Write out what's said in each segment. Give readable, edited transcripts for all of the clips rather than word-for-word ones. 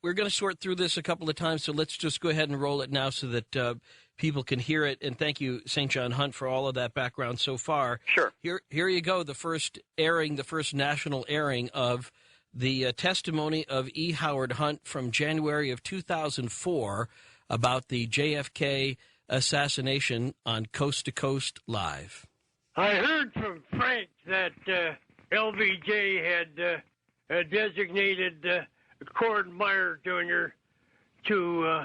we're going to sort through this a couple of times, so let's just go ahead and roll it now so that people can hear it. And thank you, St. John Hunt, for all of that background so far. Sure. Here you go, the first national airing of the testimony of E. Howard Hunt from January of 2004 about the JFK assassination on Coast to Coast Live. I heard from Frank that LBJ had designated Cord Meyer Jr. to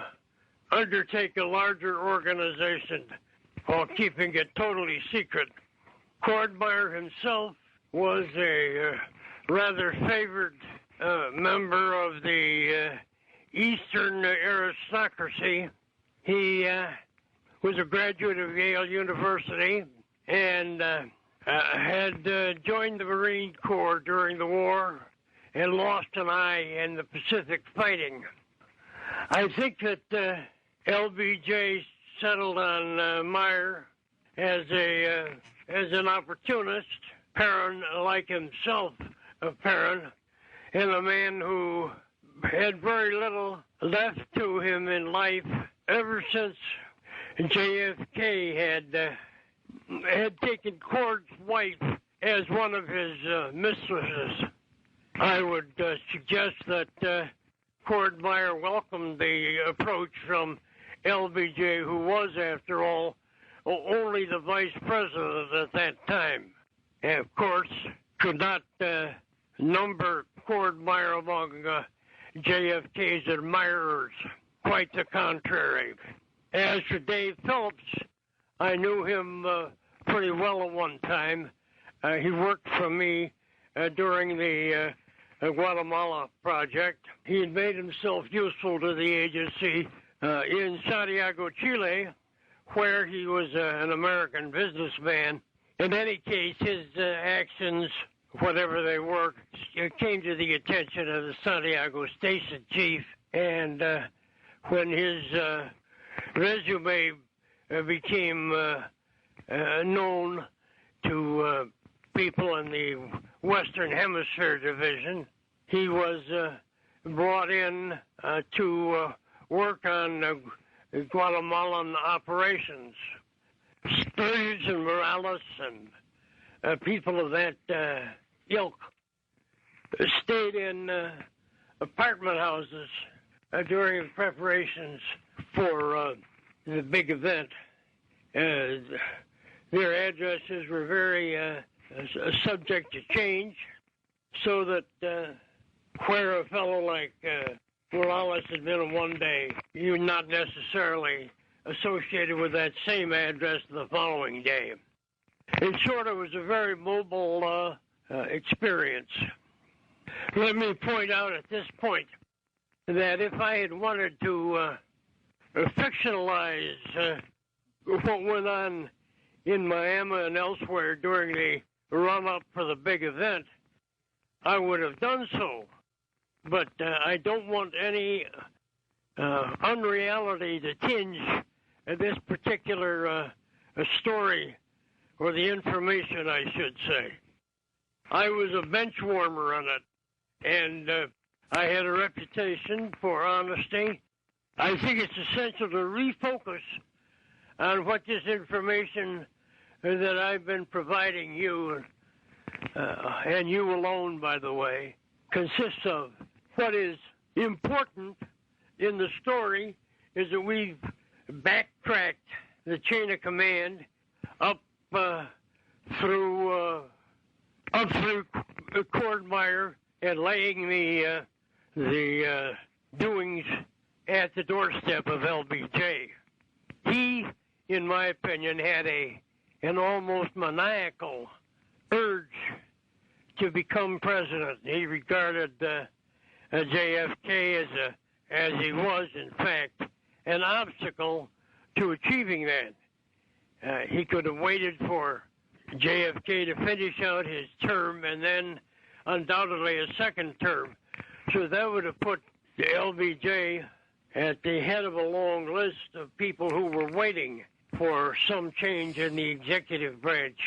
undertake a larger organization while keeping it totally secret. Cord Meyer himself was a rather favored member of the Eastern aristocracy. He was a graduate of Yale University and had joined the Marine Corps during the war and lost an eye in the Pacific fighting. I think that LBJ settled on Meyer as an opportunist, Perrin like himself, Perrin, and a man who had very little left to him in life ever since JFK had taken Cord's wife as one of his mistresses. I would suggest that Cord Meyer welcomed the approach from LBJ, who was, after all, only the vice president at that time. And, of course, could not number Cord Meyer among JFK's admirers. Quite the contrary. As for Dave Phillips, I knew him pretty well at one time. He worked for me during the Guatemala project. He had made himself useful to the agency in Santiago, Chile, where he was an American businessman. In any case, his actions, whatever they were, came to the attention of the Santiago station chief, and when his resume became known to people in the Western Hemisphere Division, he was brought in to work on Guatemalan operations. Sturgis and Morales and people of that ilk stayed in apartment houses during the preparations for the big event. Their addresses were very subject to change, so that where a fellow like Morales had been one day, he was not necessarily associated with that same address the following day. In short, it was a very mobile experience. Let me point out at this point that if I had wanted to fictionalize what went on in Miami and elsewhere during the run-up for the big event, I would have done so. But I don't want any unreality to tinge this particular story, or the information, I should say. I was a bench warmer on it, and I had a reputation for honesty. I think it's essential to refocus on what this information that I've been providing you, and you alone, by the way, consists of. What is important in the story is that we've backtracked the chain of command up through Cord Meyer and laying the doings at the doorstep of LBJ. He, in my opinion, had an almost maniacal urge to become president. He regarded JFK as he was, in fact, an obstacle to achieving that. He could have waited for JFK to finish out his term and then undoubtedly a second term. So that would have put LBJ at the head of a long list of people who were waiting for some change in the executive branch.